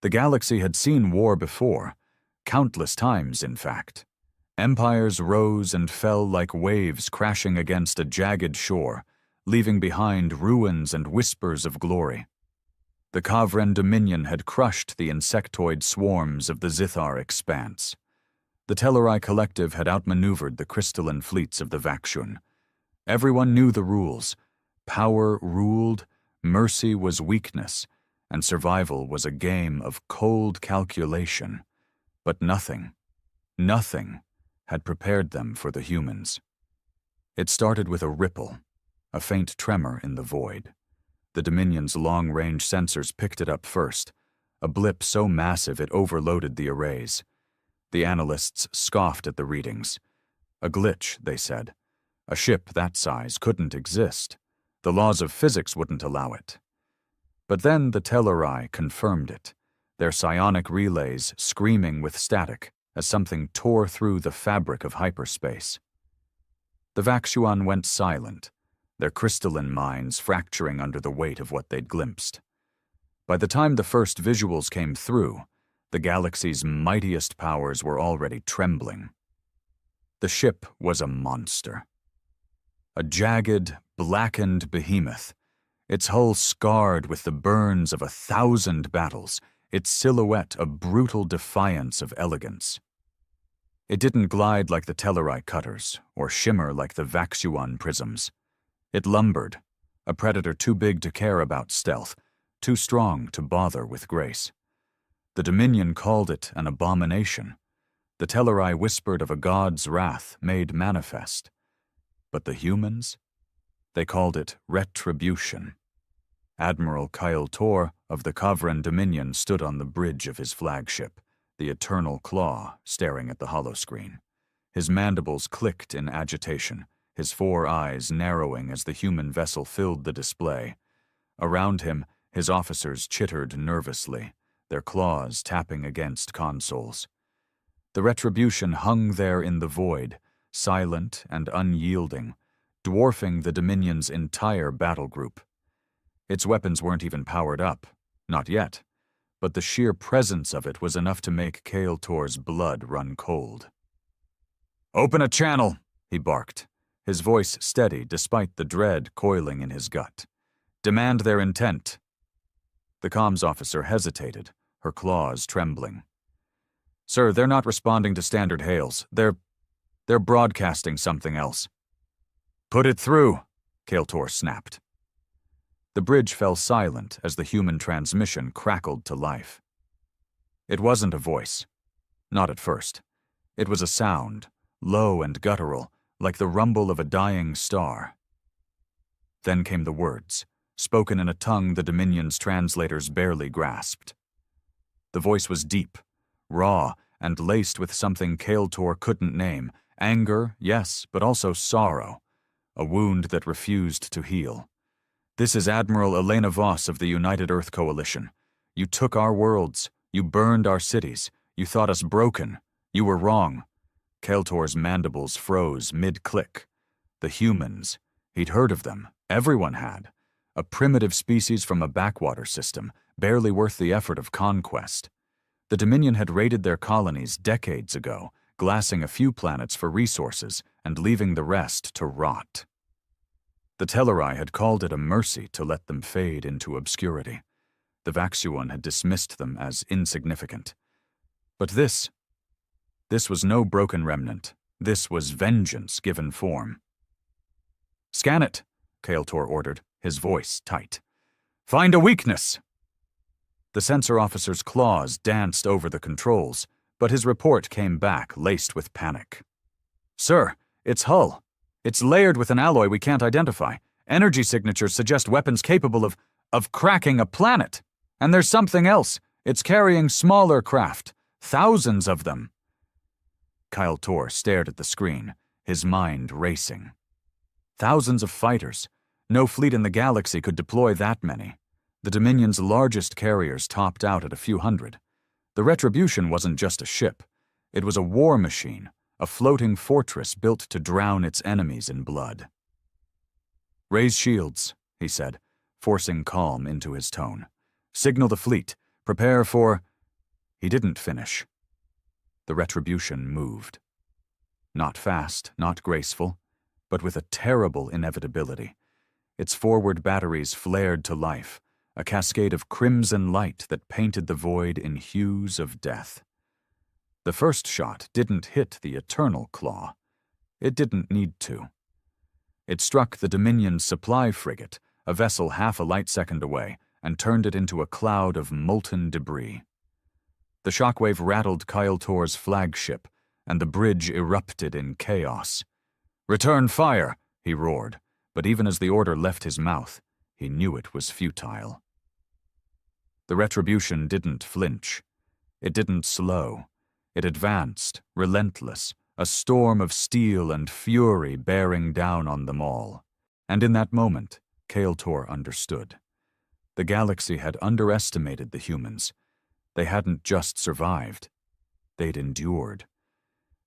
The galaxy had seen war before, countless times, in fact. Empires rose and fell like waves crashing against a jagged shore, leaving behind ruins and whispers of glory. The Kavren Dominion had crushed the insectoid swarms of the Zithar expanse. The Telleri Collective had outmaneuvered the crystalline fleets of the Vakshun. Everyone knew the rules. Power ruled, mercy was weakness, and survival was a game of cold calculation. But nothing had prepared them for the humans. It started with a ripple, a faint tremor in the void. The Dominion's long-range sensors picked it up first, a blip so massive it overloaded the arrays. The analysts scoffed at the readings. A glitch, they said. A ship that size couldn't exist. The laws of physics wouldn't allow it. But then the Telleri confirmed it, their psionic relays screaming with static as something tore through the fabric of hyperspace. The Vakshuan went silent, their crystalline minds fracturing under the weight of what they'd glimpsed. By the time the first visuals came through, the galaxy's mightiest powers were already trembling. The ship was a monster. A jagged, blackened behemoth, its hull scarred with the burns of 1,000 battles, its silhouette a brutal defiance of elegance. It didn't glide like the Telleri cutters, or shimmer like the Vakshuan prisms. It lumbered, a predator too big to care about stealth, too strong to bother with grace. The Dominion called it an abomination. The Telleri whispered of a god's wrath made manifest. But the humans? They called it retribution. Admiral Kyle Tor of the Kavren Dominion stood on the bridge of his flagship, the Eternal Claw staring at the holoscreen. His mandibles clicked in agitation, his 4 eyes narrowing as the human vessel filled the display. Around him, his officers chittered nervously, their claws tapping against consoles. The retribution hung there in the void, silent and unyielding, dwarfing the Dominion's entire battle group. Its weapons weren't even powered up, not yet, but the sheer presence of it was enough to make Kale Tor's blood run cold. "Open a channel," he barked, his voice steady despite the dread coiling in his gut. "Demand their intent." The comms officer hesitated, her claws trembling. "Sir, they're not responding to standard hails. They're broadcasting something else." "Put it through," Kale Tor snapped. The bridge fell silent as the human transmission crackled to life. It wasn't a voice. Not at first. It was a sound, low and guttural, like the rumble of a dying star. Then came the words, spoken in a tongue the Dominion's translators barely grasped. The voice was deep, raw, and laced with something Kale Tor couldn't name. Anger, yes, but also sorrow, a wound that refused to heal. "This is Admiral Elena Voss of the United Earth Coalition. You took our worlds. You burned our cities. You thought us broken. You were wrong." Kale Tor's mandibles froze mid-click. The humans. He'd heard of them. Everyone had. A primitive species from a backwater system, barely worth the effort of conquest. The Dominion had raided their colonies decades ago, glassing a few planets for resources and leaving the rest to rot. The Telleri had called it a mercy to let them fade into obscurity. The Vakshuan had dismissed them as insignificant. But this was no broken remnant. This was vengeance given form. "Scan it," Kale Tor ordered, his voice tight. "Find a weakness." The sensor officer's claws danced over the controls, but his report came back laced with panic. "Sir, its hull. It's layered with an alloy we can't identify. Energy signatures suggest weapons capable of cracking a planet. And there's something else. It's carrying smaller craft. Thousands of them." Kyle Tor stared at the screen, his mind racing. Thousands of fighters. No fleet in the galaxy could deploy that many. The Dominion's largest carriers topped out at a few hundred. The Retribution wasn't just a ship. It was a war machine, a floating fortress built to drown its enemies in blood. "Raise shields," he said, forcing calm into his tone. "Signal the fleet. Prepare for..." He didn't finish. The Retribution moved. Not fast, not graceful, but with a terrible inevitability. Its forward batteries flared to life, a cascade of crimson light that painted the void in hues of death. The first shot didn't hit the Eternal Claw. It didn't need to. It struck the Dominion's supply frigate, a vessel half a light second away, and turned it into a cloud of molten debris. The shockwave rattled Kyle Tor's flagship, and the bridge erupted in chaos. "Return fire!" he roared, but even as the order left his mouth, he knew it was futile. The Retribution didn't flinch. It didn't slow. It advanced, relentless, a storm of steel and fury bearing down on them all. And in that moment, Kyle Tor understood. The galaxy had underestimated the humans. They hadn't just survived. They'd endured.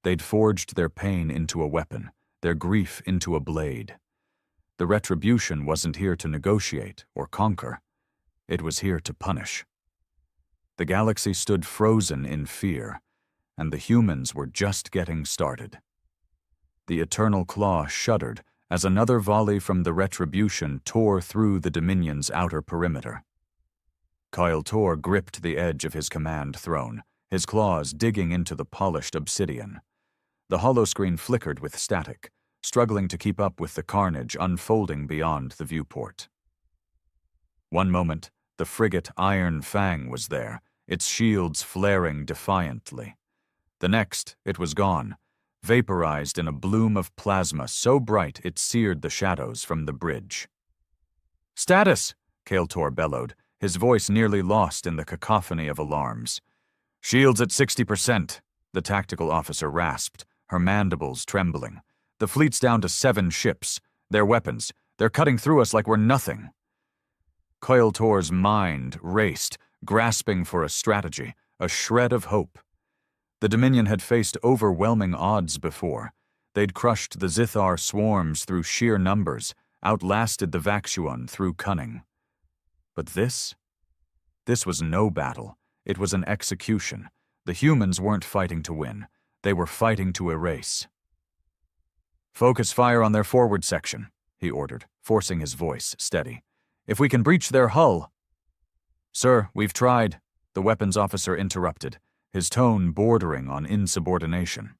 They'd forged their pain into a weapon, their grief into a blade. The Retribution wasn't here to negotiate or conquer. It was here to punish. The galaxy stood frozen in fear, and the humans were just getting started. The Eternal Claw shuddered as another volley from the Retribution tore through the Dominion's outer perimeter. Kyle Tor gripped the edge of his command throne, his claws digging into the polished obsidian. The holoscreen flickered with static, struggling to keep up with the carnage unfolding beyond the viewport. One moment, the frigate Iron Fang was there, its shields flaring defiantly. The next, it was gone, vaporized in a bloom of plasma so bright it seared the shadows from the bridge. "Status!" Kyle Tor bellowed, his voice nearly lost in the cacophony of alarms. "Shields at 60%, the tactical officer rasped, her mandibles trembling. "The fleet's down to 7 ships. Their weapons. They're cutting through us like we're nothing." Kyle Tor's mind raced, grasping for a strategy, a shred of hope. The Dominion had faced overwhelming odds before. They'd crushed the Zithar swarms through sheer numbers, outlasted the Vaxuan through cunning. But this was no battle. It was an execution. The humans weren't fighting to win. They were fighting to erase. "Focus fire on their forward section," he ordered, forcing his voice steady. "If we can breach their hull—" "Sir, we've tried," the weapons officer interrupted, his tone bordering on insubordination.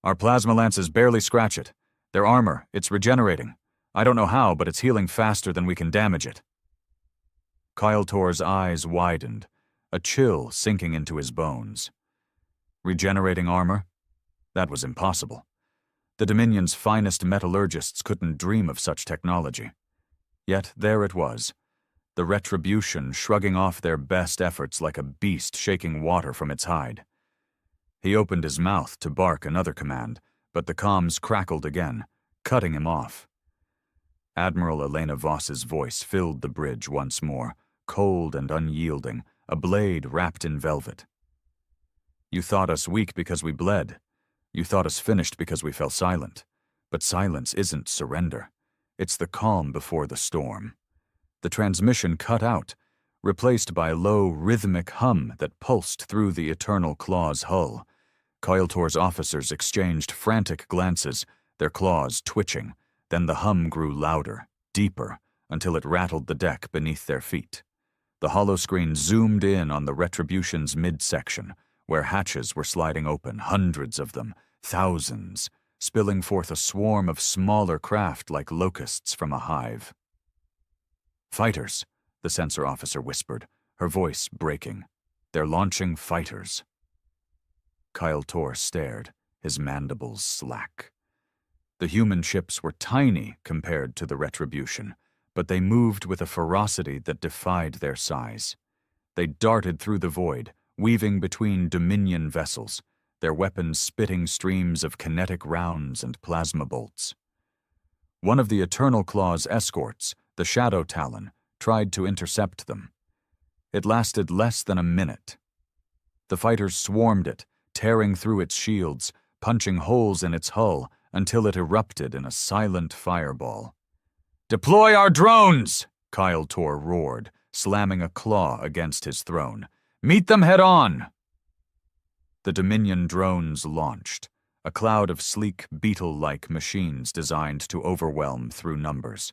"Our plasma lances barely scratch it. Their armor, it's regenerating. I don't know how, but it's healing faster than we can damage it." Kyle Tor's eyes widened, a chill sinking into his bones. Regenerating armor? That was impossible. The Dominion's finest metallurgists couldn't dream of such technology. Yet there it was, the Retribution shrugging off their best efforts like a beast shaking water from its hide. He opened his mouth to bark another command, but the comms crackled again, cutting him off. Admiral Elena Voss's voice filled the bridge once more, cold and unyielding, a blade wrapped in velvet. "You thought us weak because we bled. You thought us finished because we fell silent. But silence isn't surrender. It's the calm before the storm." The transmission cut out, replaced by a low, rhythmic hum that pulsed through the Eternal Claw's hull. Kyle Tor's officers exchanged frantic glances, their claws twitching. Then the hum grew louder, deeper, until it rattled the deck beneath their feet. The holoscreen zoomed in on the Retribution's midsection, where hatches were sliding open, hundreds of them, thousands, spilling forth a swarm of smaller craft like locusts from a hive. "Fighters," the sensor officer whispered, her voice breaking. "They're launching fighters." Kyle Tor stared, his mandibles slack. The human ships were tiny compared to the Retribution, but they moved with a ferocity that defied their size. They darted through the void, weaving between Dominion vessels, their weapons spitting streams of kinetic rounds and plasma bolts. One of the Eternal Claw's escorts, the Shadow Talon, tried to intercept them. It lasted less than a minute. The fighters swarmed it, tearing through its shields, punching holes in its hull until it erupted in a silent fireball. "Deploy our drones!" Kyle Tor roared, slamming a claw against his throne. "Meet them head on!" The Dominion drones launched, a cloud of sleek, beetle-like machines designed to overwhelm through numbers.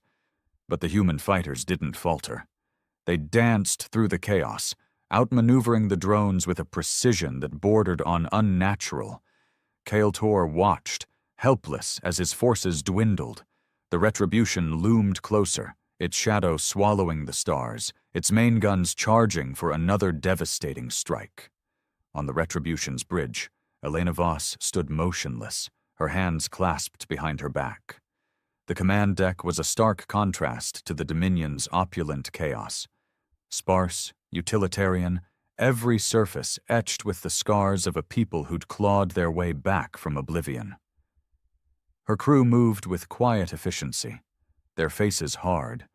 But the human fighters didn't falter. They danced through the chaos, outmaneuvering the drones with a precision that bordered on unnatural. Kael-Tor watched, helpless as his forces dwindled. The Retribution loomed closer, its shadow swallowing the stars, its main guns charging for another devastating strike. On the Retribution's bridge, Elena Voss stood motionless, her hands clasped behind her back. The command deck was a stark contrast to the Dominion's opulent chaos. Sparse, utilitarian, every surface etched with the scars of a people who'd clawed their way back from oblivion. Her crew moved with quiet efficiency, their faces hard,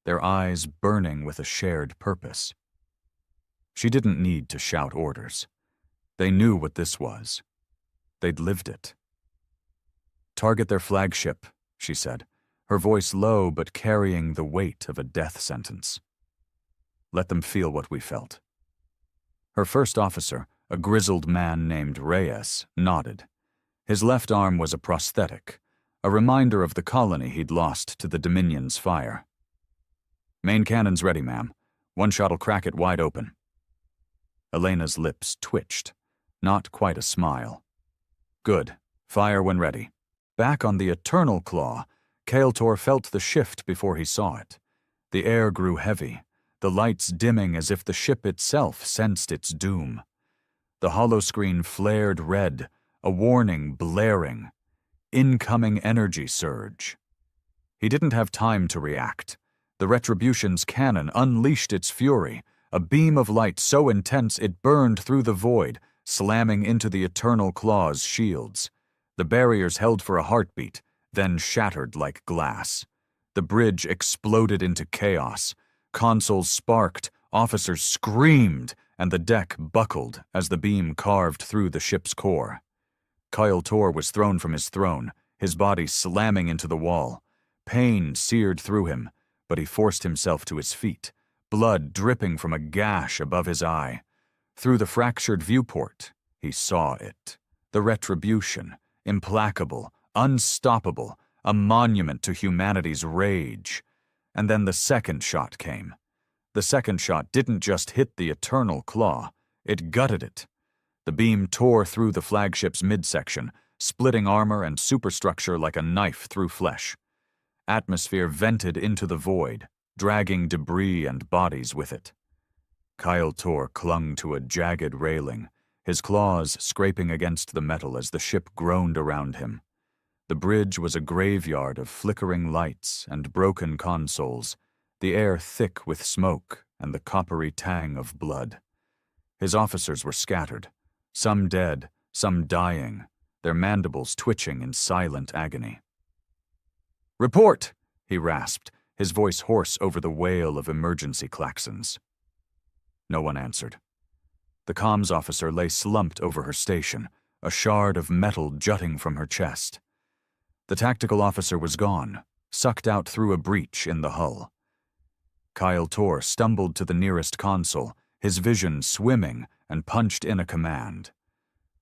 their eyes burning with a shared purpose. She didn't need to shout orders. They knew what this was. They'd lived it. "Target their flagship," she said, her voice low but carrying the weight of a death sentence. "Let them feel what we felt." Her first officer, a grizzled man named Reyes, nodded. His left arm was a prosthetic, a reminder of the colony he'd lost to the Dominion's fire. "Main cannon's ready, ma'am. One shot'll crack it wide open." Elena's lips twitched, not quite a smile. "Good. Fire when ready." Back on the Eternal Claw, Kael-Tor felt the shift before he saw it. The air grew heavy, the lights dimming as if the ship itself sensed its doom. The holoscreen flared red, a warning blaring. Incoming energy surge. He didn't have time to react. The Retribution's cannon unleashed its fury, a beam of light so intense it burned through the void, slamming into the Eternal Claw's shields. The barriers held for a heartbeat, then shattered like glass. The bridge exploded into chaos. Consoles sparked, officers screamed, and the deck buckled as the beam carved through the ship's core. Kael-Tor was thrown from his throne, his body slamming into the wall. Pain seared through him, but he forced himself to his feet, blood dripping from a gash above his eye. Through the fractured viewport, he saw it. The Retribution, implacable, unstoppable, a monument to humanity's rage. And then the second shot came. The second shot didn't just hit the Eternal Claw, it gutted it. The beam tore through the flagship's midsection, splitting armor and superstructure like a knife through flesh. Atmosphere vented into the void, dragging debris and bodies with it. Kael-Tor clung to a jagged railing, his claws scraping against the metal as the ship groaned around him. The bridge was a graveyard of flickering lights and broken consoles, the air thick with smoke and the coppery tang of blood. His officers were scattered, some dead, some dying, their mandibles twitching in silent agony. "Report!" he rasped, his voice hoarse over the wail of emergency klaxons. No one answered. The comms officer lay slumped over her station, a shard of metal jutting from her chest. The tactical officer was gone, sucked out through a breach in the hull. Kael-Tor stumbled to the nearest console, his vision swimming, and punched in a command.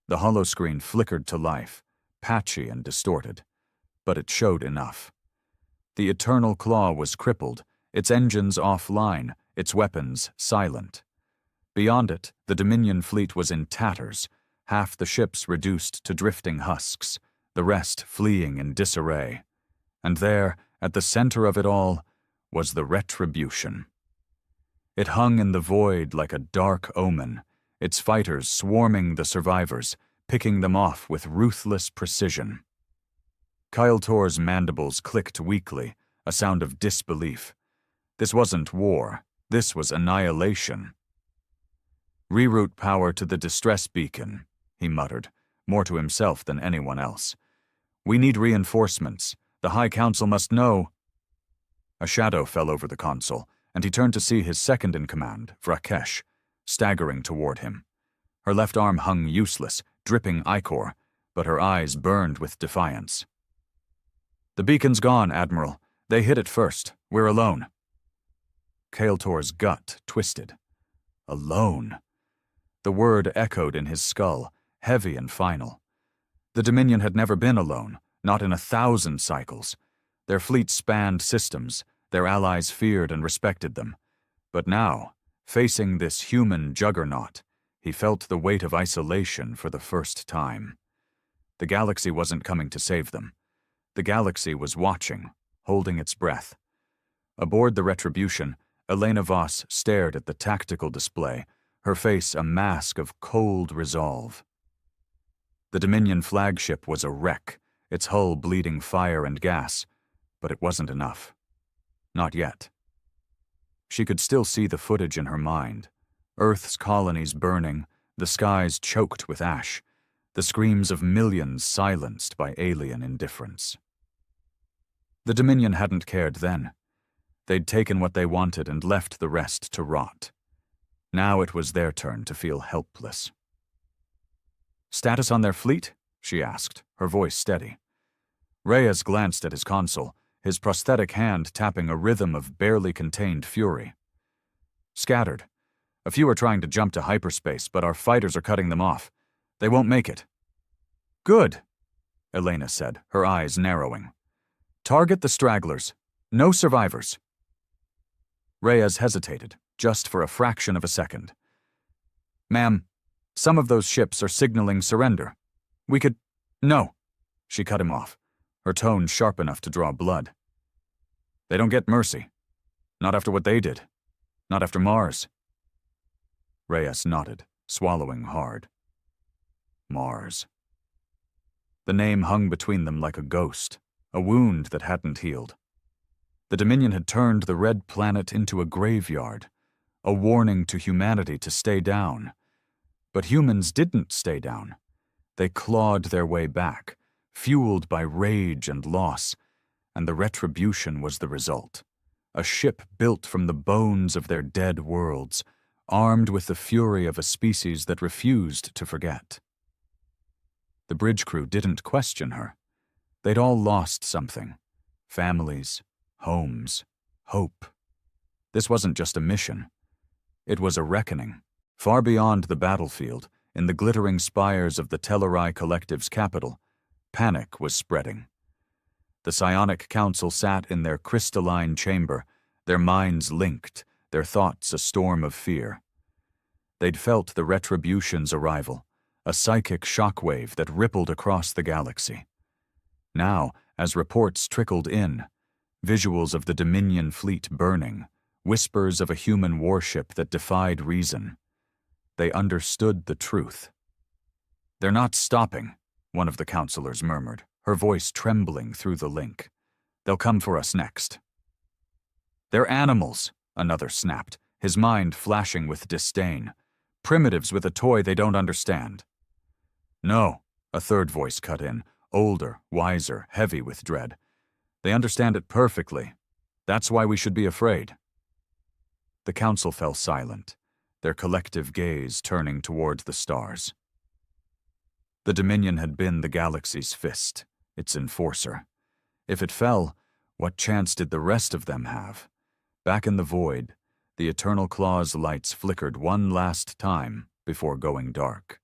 The holoscreen flickered to life, patchy and distorted, but it showed enough. The Eternal Claw was crippled, its engines offline, its weapons silent. Beyond it, the Dominion fleet was in tatters, half the ships reduced to drifting husks, the rest fleeing in disarray. And there, at the center of it all, was the Retribution. It hung in the void like a dark omen, its fighters swarming the survivors, picking them off with ruthless precision. Kael-Tor's mandibles clicked weakly, a sound of disbelief. This wasn't war, this was annihilation. "Reroute power to the distress beacon," he muttered, more to himself than anyone else. "We need reinforcements. The High Council must know." A shadow fell over the console, and he turned to see his second-in-command, Vrakesh, staggering toward him. Her left arm hung useless, dripping ichor, but her eyes burned with defiance. "The beacon's gone, Admiral. They hit it first. We're alone." Kael-Tor's gut twisted. Alone. The word echoed in his skull, heavy and final. The Dominion had never been alone, not in 1,000 cycles. Their fleet spanned systems, their allies feared and respected them. But now, facing this human juggernaut, he felt the weight of isolation for the first time. The galaxy wasn't coming to save them. The galaxy was watching, holding its breath. Aboard the Retribution, Elena Voss stared at the tactical display, her face a mask of cold resolve. The Dominion flagship was a wreck, its hull bleeding fire and gas, but it wasn't enough. Not yet. She could still see the footage in her mind. Earth's colonies burning, the skies choked with ash, the screams of millions silenced by alien indifference. The Dominion hadn't cared then. They'd taken what they wanted and left the rest to rot. Now it was their turn to feel helpless. "Status on their fleet?" she asked, her voice steady. Reyes glanced at his console, his prosthetic hand tapping a rhythm of barely contained fury. "Scattered. A few are trying to jump to hyperspace, but our fighters are cutting them off. They won't make it." "Good," Elena said, her eyes narrowing. "Target the stragglers. No survivors." Reyes hesitated, just for a fraction of a second. "Ma'am, some of those ships are signaling surrender. We could—" "No," she cut him off, her tone sharp enough to draw blood. "They don't get mercy. Not after what they did. Not after Mars." Reyes nodded, swallowing hard. Mars. The name hung between them like a ghost, a wound that hadn't healed. The Dominion had turned the red planet into a graveyard, a warning to humanity to stay down. But humans didn't stay down. They clawed their way back, fueled by rage and loss, and the Retribution was the result. A ship built from the bones of their dead worlds, armed with the fury of a species that refused to forget. The bridge crew didn't question her. They'd all lost something. Families, homes, hope. This wasn't just a mission. It was a reckoning. Far beyond the battlefield, in the glittering spires of the Telleri Collective's capital, panic was spreading. The Psionic Council sat in their crystalline chamber, their minds linked, their thoughts a storm of fear. They'd felt the Retribution's arrival, a psychic shockwave that rippled across the galaxy. Now, as reports trickled in, visuals of the Dominion fleet burning, whispers of a human warship that defied reason, they understood the truth. "They're not stopping," one of the counselors murmured, her voice trembling through the link. "They'll come for us next." "They're animals," another snapped, his mind flashing with disdain. "Primitives with a toy they don't understand." "No," a third voice cut in, older, wiser, heavy with dread. "They understand it perfectly. That's why we should be afraid." The council fell silent, their collective gaze turning toward the stars. The Dominion had been the galaxy's fist, its enforcer. If it fell, what chance did the rest of them have? Back in the void, the Eternal Claw's lights flickered one last time before going dark.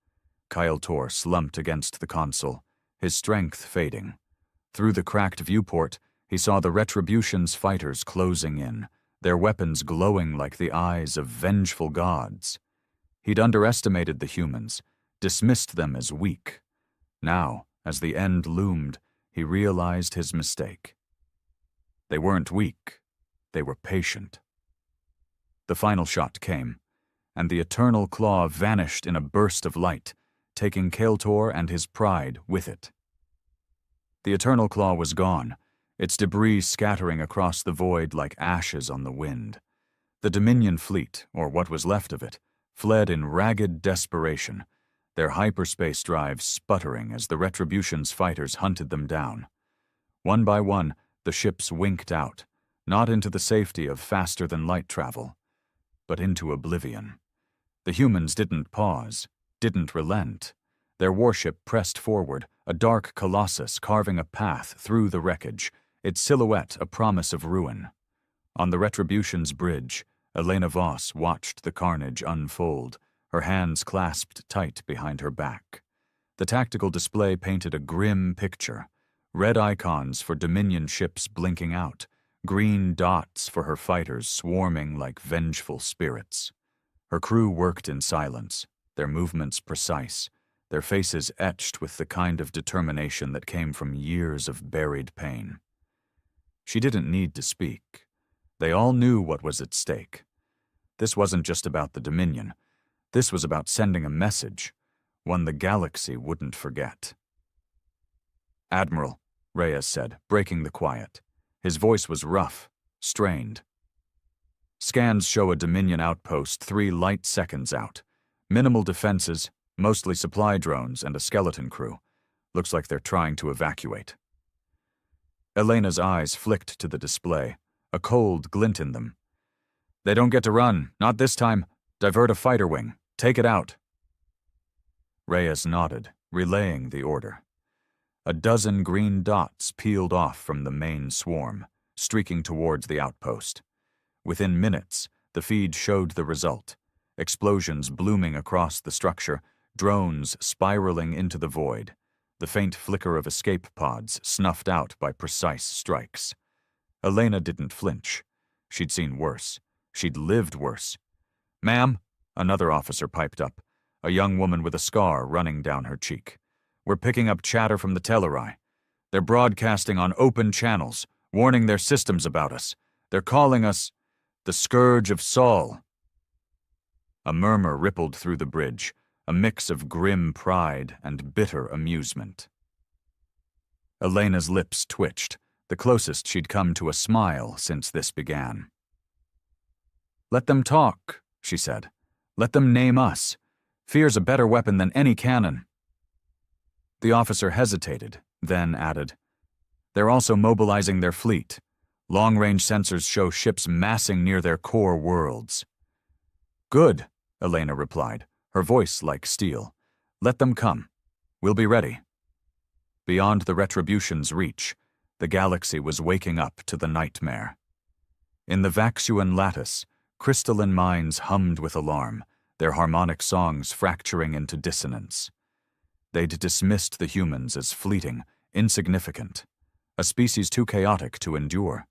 Kyle Tor slumped against the console, his strength fading. Through the cracked viewport, he saw the Retribution's fighters closing in, their weapons glowing like the eyes of vengeful gods. He'd underestimated the humans, dismissed them as weak. Now, as the end loomed, he realized his mistake. They weren't weak. They were patient. The final shot came, and the Eternal Claw vanished in a burst of light, taking Kael'tor and his pride with it. The Eternal Claw was gone, its debris scattering across the void like ashes on the wind. The Dominion fleet, or what was left of it, fled in ragged desperation, their hyperspace drives sputtering as the Retribution's fighters hunted them down. One by one, the ships winked out, not into the safety of faster-than-light travel, but into oblivion. The humans didn't pause, didn't relent. Their warship pressed forward, a dark colossus carving a path through the wreckage, its silhouette a promise of ruin. On the Retribution's bridge, Elena Voss watched the carnage unfold, her hands clasped tight behind her back. The tactical display painted a grim picture. Red icons for Dominion ships blinking out, green dots for her fighters swarming like vengeful spirits. Her crew worked in silence, their movements precise, their faces etched with the kind of determination that came from years of buried pain. She didn't need to speak. They all knew what was at stake. This wasn't just about the Dominion. This was about sending a message, one the galaxy wouldn't forget. "Admiral," Reyes said, breaking the quiet. His voice was rough, strained. "Scans show a Dominion outpost 3 light seconds out. Minimal defenses, mostly supply drones and a skeleton crew. Looks like they're trying to evacuate." Elena's eyes flicked to the display, a cold glint in them. "They don't get to run, not this time. Divert a fighter wing. Take it out." Reyes nodded, relaying the order. A dozen green dots peeled off from the main swarm, streaking towards the outpost. Within minutes, the feed showed the result. Explosions blooming across the structure, drones spiraling into the void, the faint flicker of escape pods snuffed out by precise strikes. Elena didn't flinch. She'd seen worse. She'd lived worse. "Ma'am," another officer piped up, a young woman with a scar running down her cheek. "We're picking up chatter from the Telleri. They're broadcasting on open channels, warning their systems about us. They're calling us the Scourge of Sol." A murmur rippled through the bridge, a mix of grim pride and bitter amusement. Elena's lips twitched, the closest she'd come to a smile since this began. "Let them talk," she said. "Let them name us. Fear's a better weapon than any cannon." The officer hesitated, then added, "They're also mobilizing their fleet. Long-range sensors show ships massing near their core worlds." "Good," Elena replied, her voice like steel. "Let them come. We'll be ready." Beyond the Retribution's reach, the galaxy was waking up to the nightmare. In the Vaxuan lattice, crystalline minds hummed with alarm, their harmonic songs fracturing into dissonance. They'd dismissed the humans as fleeting, insignificant, a species too chaotic to endure.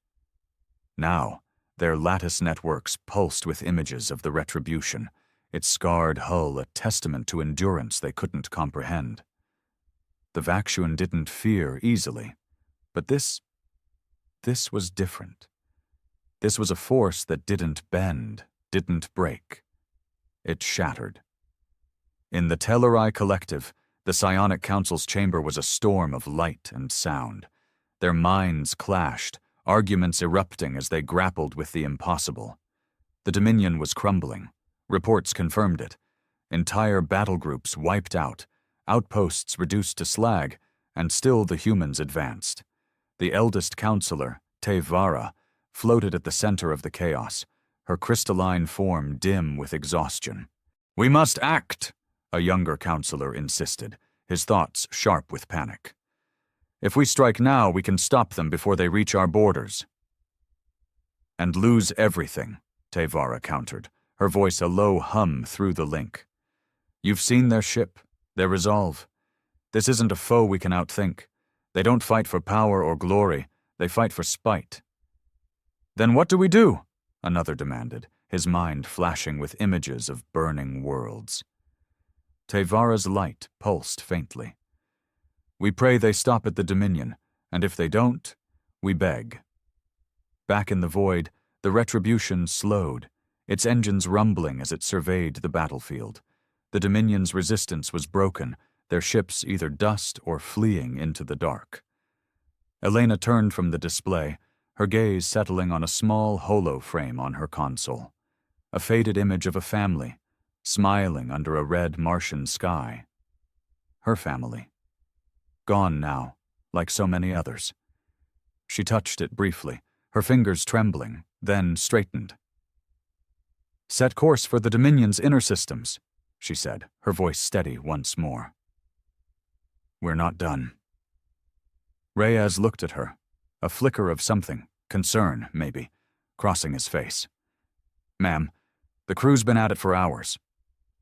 Now, their lattice networks pulsed with images of the Retribution, its scarred hull a testament to endurance they couldn't comprehend. The Vaxuan didn't fear easily, but this was different. This was a force that didn't bend, didn't break. It shattered. In the Telleri Collective, the Psionic Council's chamber was a storm of light and sound. Their minds clashed, arguments erupting as they grappled with the impossible. The Dominion was crumbling. Reports confirmed it. Entire battle groups wiped out, outposts reduced to slag, and still the humans advanced. The eldest counselor, Tevara, floated at the center of the chaos, her crystalline form dim with exhaustion. "We must act," a younger counselor insisted, his thoughts sharp with panic. "If we strike now, we can stop them before they reach our borders." "And lose everything," Tevara countered, her voice a low hum through the link. "You've seen their ship, their resolve. This isn't a foe we can outthink. They don't fight for power or glory, they fight for spite." "Then what do we do?" another demanded, his mind flashing with images of burning worlds. Tevara's light pulsed faintly. "We pray they stop at the Dominion, and if they don't, we beg." Back in the void, the Retribution slowed, its engines rumbling as it surveyed the battlefield. The Dominion's resistance was broken, their ships either dust or fleeing into the dark. Elena turned from the display, her gaze settling on a small holo frame on her console. A faded image of a family, smiling under a red Martian sky. Her family. Gone now, like so many others. She touched it briefly, her fingers trembling, then straightened. "Set course for the Dominion's inner systems," she said, her voice steady once more. "We're not done." Reyes looked at her, a flicker of something, concern, maybe, crossing his face. "Ma'am, the crew's been at it for hours.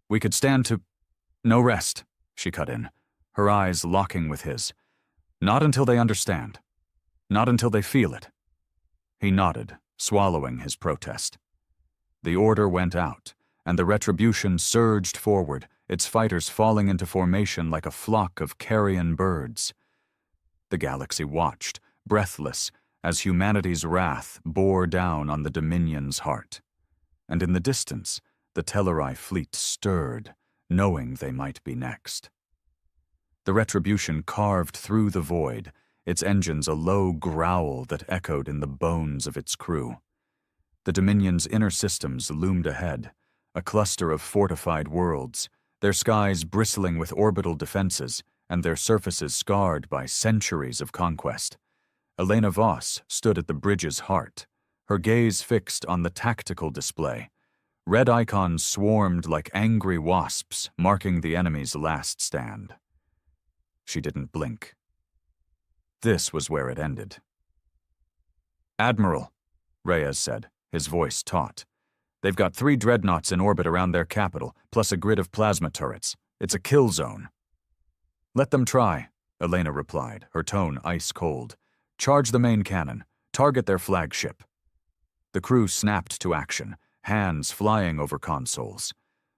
We could stand to—" "No rest," she cut in, her eyes locking with his. Not until they understand. Not until they feel it. He nodded, swallowing his protest. The order went out, and the Retribution surged forward, its fighters falling into formation like a flock of carrion birds. The galaxy watched, breathless, as humanity's wrath bore down on the Dominion's heart. And in the distance, the Telleri fleet stirred, knowing they might be next. The Retribution carved through the void, its engines a low growl that echoed in the bones of its crew. The Dominion's inner systems loomed ahead, a cluster of fortified worlds, their skies bristling with orbital defenses and their surfaces scarred by centuries of conquest. Elena Voss stood at the bridge's heart, her gaze fixed on the tactical display. Red icons swarmed like angry wasps, marking the enemy's last stand. She didn't blink. This was where it ended. "Admiral," Reyes said, his voice taut. "They've got 3 dreadnoughts in orbit around their capital, plus a grid of plasma turrets. It's a kill zone." "Let them try," Elena replied, her tone ice-cold. "Charge the main cannon. Target their flagship." The crew snapped to action, hands flying over consoles.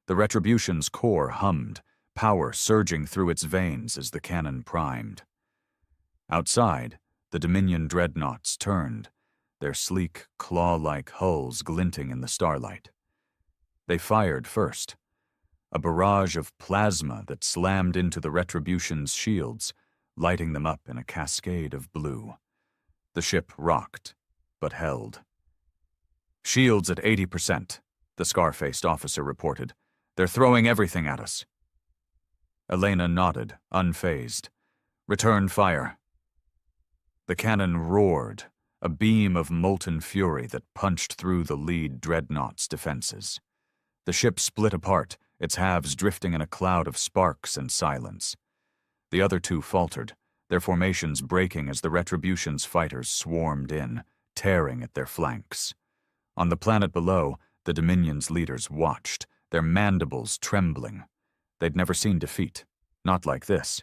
The Retribution's core hummed, power surging through its veins as the cannon primed. Outside, the Dominion dreadnoughts turned, their sleek, claw-like hulls glinting in the starlight. They fired first, a barrage of plasma that slammed into the Retribution's shields, lighting them up in a cascade of blue. The ship rocked, but held. "Shields at 80%, the scar-faced officer reported. "They're throwing everything at us." Elena nodded, unfazed. "Return fire." The cannon roared, a beam of molten fury that punched through the lead dreadnought's defenses. The ship split apart, its halves drifting in a cloud of sparks and silence. The other 2 faltered, their formations breaking as the Retribution's fighters swarmed in, tearing at their flanks. On the planet below, the Dominion's leaders watched, their mandibles trembling. They'd never seen defeat, not like this.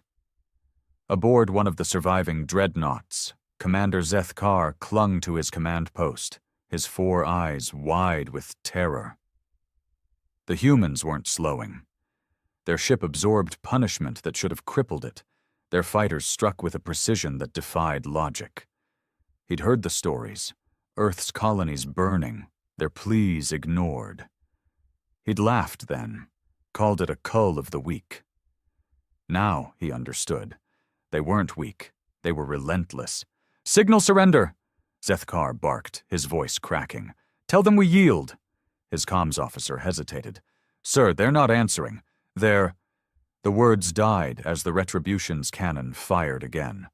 Aboard one of the surviving dreadnoughts, Commander Zethkar clung to his command post, his 4 eyes wide with terror. The humans weren't slowing. Their ship absorbed punishment that should have crippled it, their fighters struck with a precision that defied logic. He'd heard the stories, Earth's colonies burning, their pleas ignored. He'd laughed then, called it a cull of the weak. Now he understood. They weren't weak, they were relentless. "Signal surrender!" Zethkar barked, his voice cracking. "Tell them we yield." His comms officer hesitated. "Sir, they're not answering. They're—" The words died as the Retribution's cannon fired again.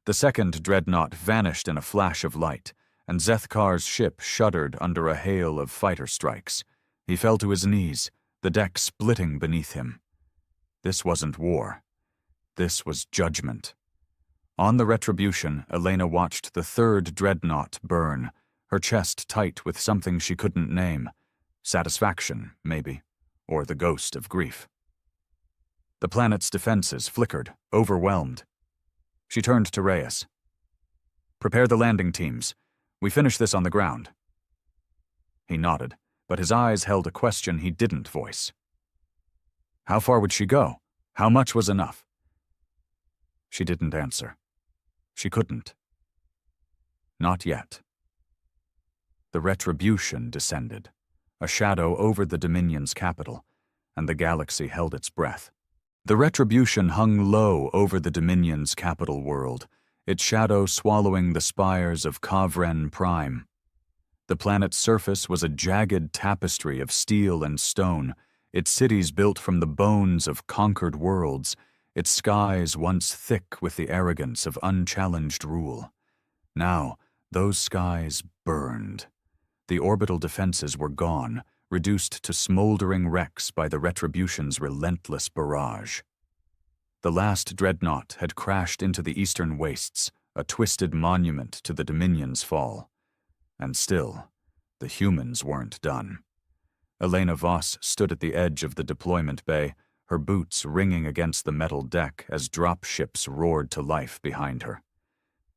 The second dreadnought vanished in a flash of light, and Zethkar's ship shuddered under a hail of fighter strikes. He fell to his knees, the deck splitting beneath him. This wasn't war. This was judgment. On the Retribution, Elena watched the 3rd dreadnought burn, her chest tight with something she couldn't name. Satisfaction, maybe, or the ghost of grief. The planet's defenses flickered, overwhelmed. She turned to Reyes. "Prepare the landing teams. We finish this on the ground." He nodded, but his eyes held a question he didn't voice. How far would she go? How much was enough? She didn't answer. She couldn't. Not yet. The Retribution descended, a shadow over the Dominion's capital, and the galaxy held its breath. The Retribution hung low over the Dominion's capital world, its shadow swallowing the spires of Kavren Prime. The planet's surface was a jagged tapestry of steel and stone, its cities built from the bones of conquered worlds, its skies once thick with the arrogance of unchallenged rule. Now, those skies burned. The orbital defenses were gone, reduced to smoldering wrecks by the Retribution's relentless barrage. The last dreadnought had crashed into the eastern wastes, a twisted monument to the Dominion's fall. And still, the humans weren't done. Elena Voss stood at the edge of the deployment bay, her boots ringing against the metal deck as drop ships roared to life behind her.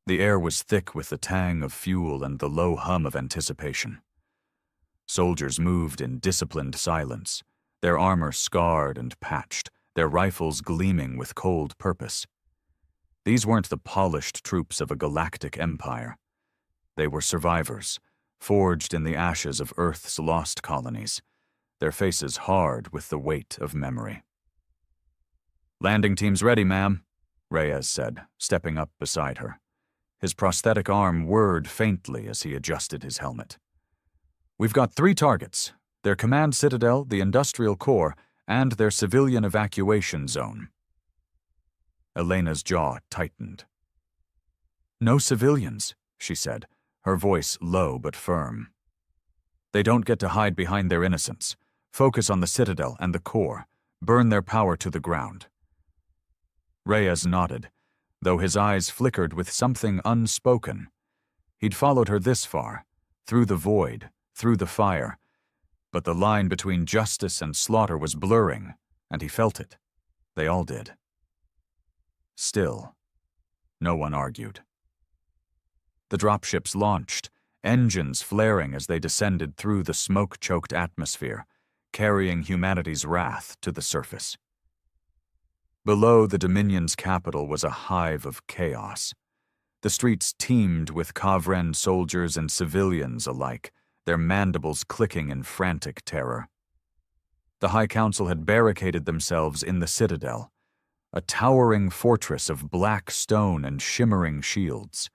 The air was thick with the tang of fuel and the low hum of anticipation. Soldiers moved in disciplined silence, their armor scarred and patched, their rifles gleaming with cold purpose. These weren't the polished troops of a galactic empire. They were survivors, forged in the ashes of Earth's lost colonies, their faces hard with the weight of memory. "Landing team's ready, ma'am," Reyes said, stepping up beside her. His prosthetic arm whirred faintly as he adjusted his helmet. "We've got 3 targets: their command citadel, the industrial core, and their civilian evacuation zone." Elena's jaw tightened. "No civilians," she said, her voice low but firm. "They don't get to hide behind their innocence. Focus on the citadel and the core. Burn their power to the ground." Reyes nodded, though his eyes flickered with something unspoken. He'd followed her this far, through the void, through the fire, but the line between justice and slaughter was blurring, and he felt it. They all did. Still, no one argued. The dropships launched, engines flaring as they descended through the smoke-choked atmosphere, carrying humanity's wrath to the surface. Below the Dominion's capital was a hive of chaos. The streets teemed with Kavren soldiers and civilians alike, their mandibles clicking in frantic terror. The High Council had barricaded themselves in the citadel, a towering fortress of black stone and shimmering shields.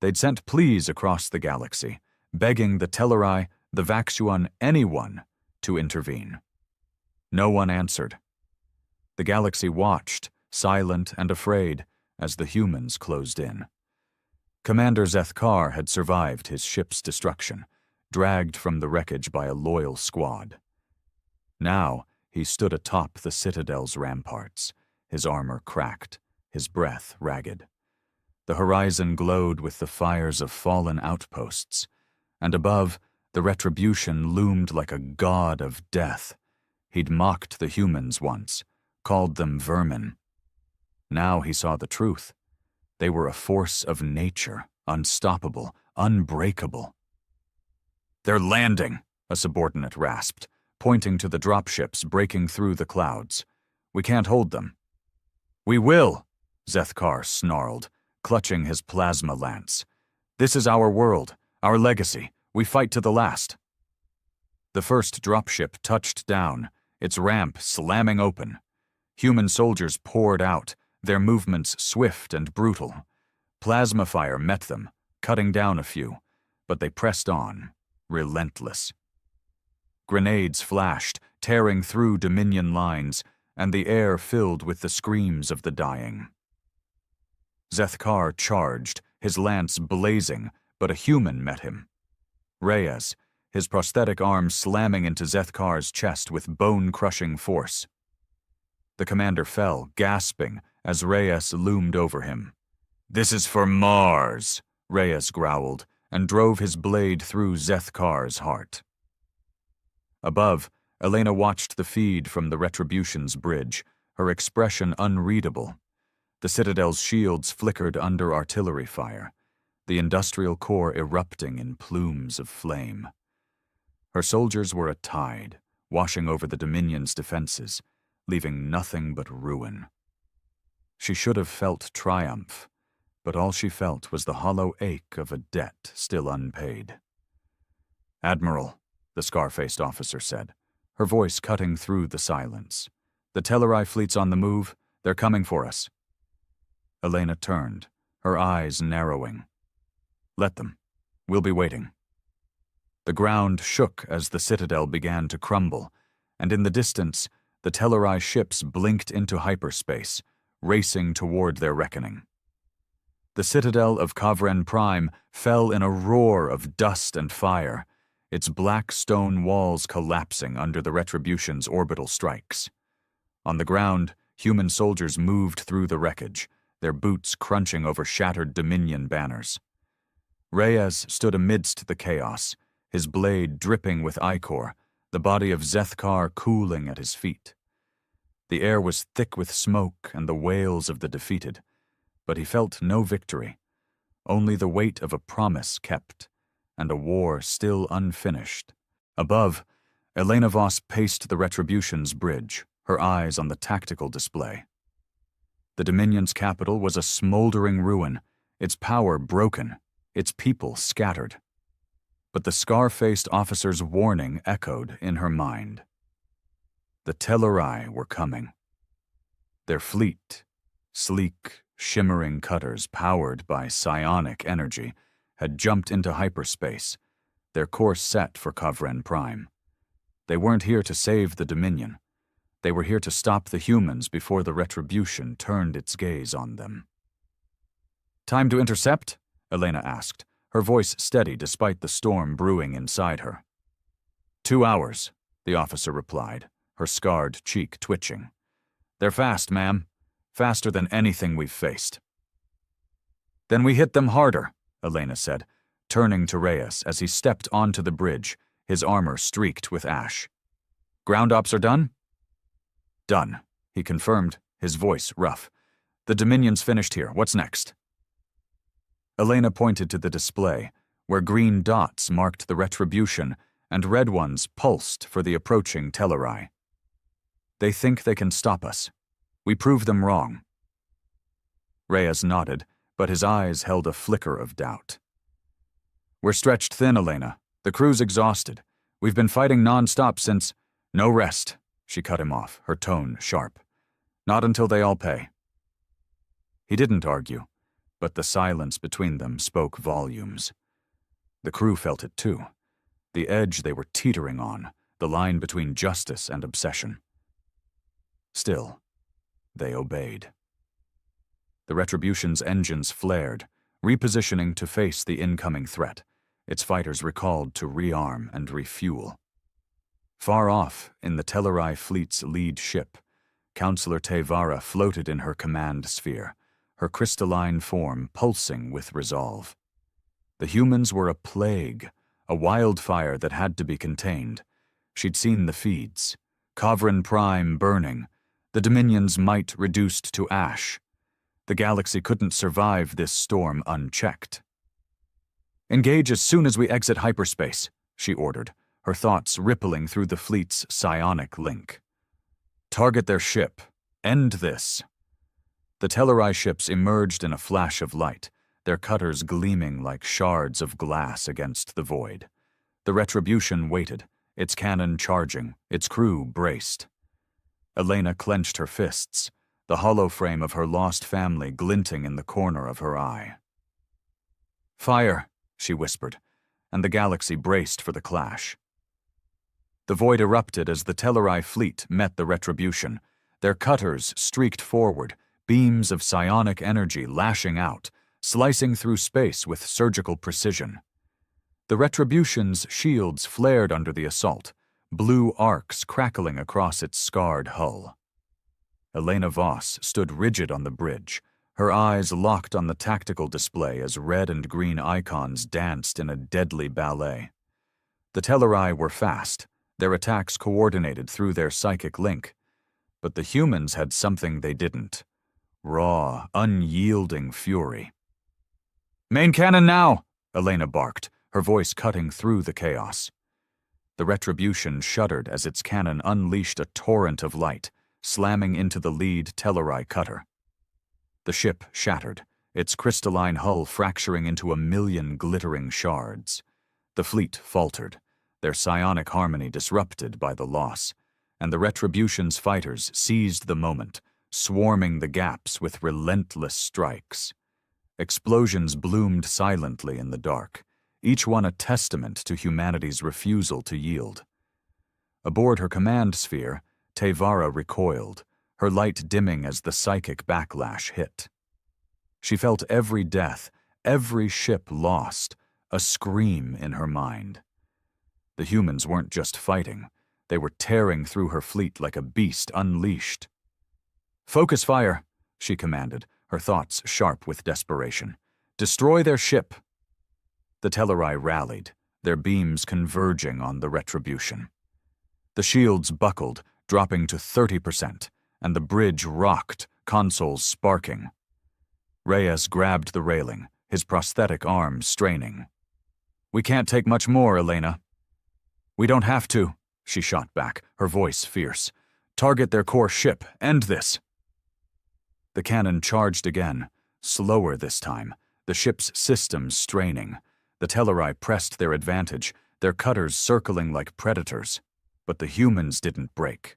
They'd sent pleas across the galaxy, begging the Telleri, the Vaxuan, anyone to intervene. No one answered. The galaxy watched, silent and afraid, as the humans closed in. Commander Zethkar had survived his ship's destruction, dragged from the wreckage by a loyal squad. Now he stood atop the citadel's ramparts, his armor cracked, his breath ragged. The horizon glowed with the fires of fallen outposts, and above, the retribution loomed like a god of death. He'd mocked the humans once, called them vermin. Now he saw the truth. They were a force of nature, unstoppable, unbreakable. "They're landing," a subordinate rasped, pointing to the dropships breaking through the clouds. "We can't hold them." "We will," Zethkar snarled, clutching his plasma lance. "This is our world, our legacy. We fight to the last." The first dropship touched down, its ramp slamming open. Human soldiers poured out, their movements swift and brutal. Plasma fire met them, cutting down a few, but they pressed on, relentless. Grenades flashed, tearing through Dominion lines, and the air filled with the screams of the dying. Zethkar charged, his lance blazing, but a human met him. Reyes, his prosthetic arm slamming into Zethkar's chest with bone-crushing force. The commander fell, gasping, as Reyes loomed over him. "This is for Mars," Reyes growled, and drove his blade through Zethkar's heart. Above, Elena watched the feed from the Retribution's bridge, her expression unreadable. The Citadel's shields flickered under artillery fire, the industrial core erupting in plumes of flame. Her soldiers were a tide, washing over the Dominion's defenses, leaving nothing but ruin. She should have felt triumph, but all she felt was the hollow ache of a debt still unpaid. "Admiral," the scar-faced officer said, her voice cutting through the silence. "The Telleri fleet's on the move. They're coming for us." Elena turned, her eyes narrowing. "Let them. We'll be waiting." The ground shook as the citadel began to crumble, and in the distance, the Telleri ships blinked into hyperspace, racing toward their reckoning. The citadel of Kavren Prime fell in a roar of dust and fire, its black stone walls collapsing under the Retribution's orbital strikes. On the ground, human soldiers moved through the wreckage, their boots crunching over shattered Dominion banners. Reyes stood amidst the chaos, his blade dripping with ichor, the body of Zethkar cooling at his feet. The air was thick with smoke and the wails of the defeated, but he felt no victory, only the weight of a promise kept, and a war still unfinished. Above, Elena Voss paced the Retribution's bridge, her eyes on the tactical display. The Dominion's capital was a smoldering ruin, its power broken, its people scattered. But the scar-faced officer's warning echoed in her mind. The Telleri were coming. Their fleet, sleek, shimmering cutters powered by psionic energy, had jumped into hyperspace, their course set for Kavren Prime. They weren't here to save the Dominion. They were here to stop the humans before the Retribution turned its gaze on them. "Time to intercept?" Elena asked, her voice steady despite the storm brewing inside her. 2 hours, the officer replied, her scarred cheek twitching. "They're fast, ma'am. Faster than anything we've faced." "Then we hit them harder," Elena said, turning to Reyes as he stepped onto the bridge, his armor streaked with ash. "Ground ops are done?" "Done," he confirmed, his voice rough. "The Dominion's finished here. What's next?" Elena pointed to the display, where green dots marked the Retribution and red ones pulsed for the approaching Telleri. "They think they can stop us. We prove them wrong." Reyes nodded, but his eyes held a flicker of doubt. "We're stretched thin, Elena. The crew's exhausted. We've been fighting non-stop since—" "No rest," she cut him off, her tone sharp. "Not until they all pay." He didn't argue, but the silence between them spoke volumes. The crew felt it too. The edge they were teetering on, the line between justice and obsession. Still, they obeyed. The Retribution's engines flared, repositioning to face the incoming threat, its fighters recalled to rearm and refuel. Far off, in the Telleri fleet's lead ship, Counselor Tevara floated in her command sphere, her crystalline form pulsing with resolve. The humans were a plague, a wildfire that had to be contained. She'd seen the feeds. Kavren Prime burning, the Dominion's might reduced to ash. The galaxy couldn't survive this storm unchecked. "Engage as soon as we exit hyperspace," she ordered, her thoughts rippling through the fleet's psionic link. "Target their ship. End this." The Telleri ships emerged in a flash of light, their cutters gleaming like shards of glass against the void. The Retribution waited, its cannon charging, its crew braced. Elena clenched her fists, the hollow frame of her lost family glinting in the corner of her eye. "Fire," she whispered, and the galaxy braced for the clash. The void erupted as the Telleri fleet met the Retribution. Their cutters streaked forward, beams of psionic energy lashing out, slicing through space with surgical precision. The Retribution's shields flared under the assault, blue arcs crackling across its scarred hull. Elena Voss stood rigid on the bridge, her eyes locked on the tactical display as red and green icons danced in a deadly ballet. The Telleri were fast, their attacks coordinated through their psychic link, but the humans had something they didn't. Raw, unyielding fury. "Main cannon now!" Elena barked, her voice cutting through the chaos. The Retribution shuddered as its cannon unleashed a torrent of light, slamming into the lead Telleri cutter. The ship shattered, its crystalline hull fracturing into a million glittering shards. The fleet faltered, their psionic harmony disrupted by the loss, and the Retribution's fighters seized the moment, swarming the gaps with relentless strikes. Explosions bloomed silently in the dark, each one a testament to humanity's refusal to yield. Aboard her command sphere, Tevara recoiled, her light dimming as the psychic backlash hit. She felt every death, every ship lost, a scream in her mind. The humans weren't just fighting, they were tearing through her fleet like a beast unleashed. "Focus fire," she commanded, her thoughts sharp with desperation. "Destroy their ship." The Telleri rallied, their beams converging on the Retribution. The shields buckled, dropping to 30%, and the bridge rocked, consoles sparking. Reyes grabbed the railing, his prosthetic arm straining. "We can't take much more, Elena." "We don't have to," she shot back, her voice fierce. "Target their core ship. End this." The cannon charged again, slower this time, the ship's systems straining. The Telleri pressed their advantage, their cutters circling like predators. But the humans didn't break.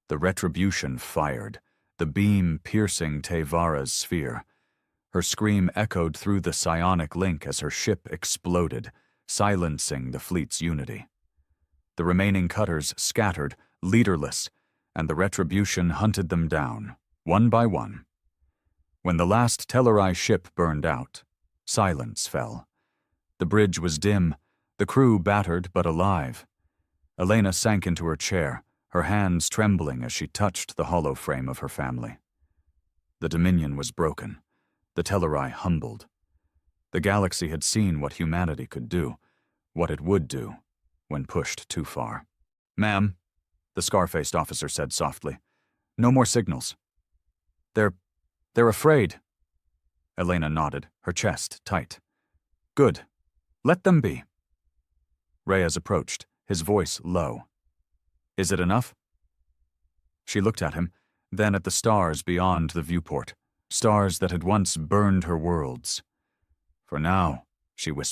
The Retribution fired, the beam piercing Tevara's sphere. Her scream echoed through the psionic link as her ship exploded, silencing the fleet's unity. The remaining cutters scattered, leaderless, and the Retribution hunted them down, one by one. When the last Telleri ship burned out, silence fell. The bridge was dim, the crew battered but alive. Elena sank into her chair, her hands trembling as she touched the hollow frame of her family. The Dominion was broken, the Telleri humbled. The galaxy had seen what humanity could do, what it would do, when pushed too far. "Ma'am," the scar-faced officer said softly, "no more signals." They're afraid." Elena nodded, her chest tight. "Good. Let them be." Reyes approached, his voice low. "Is it enough?" She looked at him, then at the stars beyond the viewport, stars that had once burned her worlds. "For now," she whispered.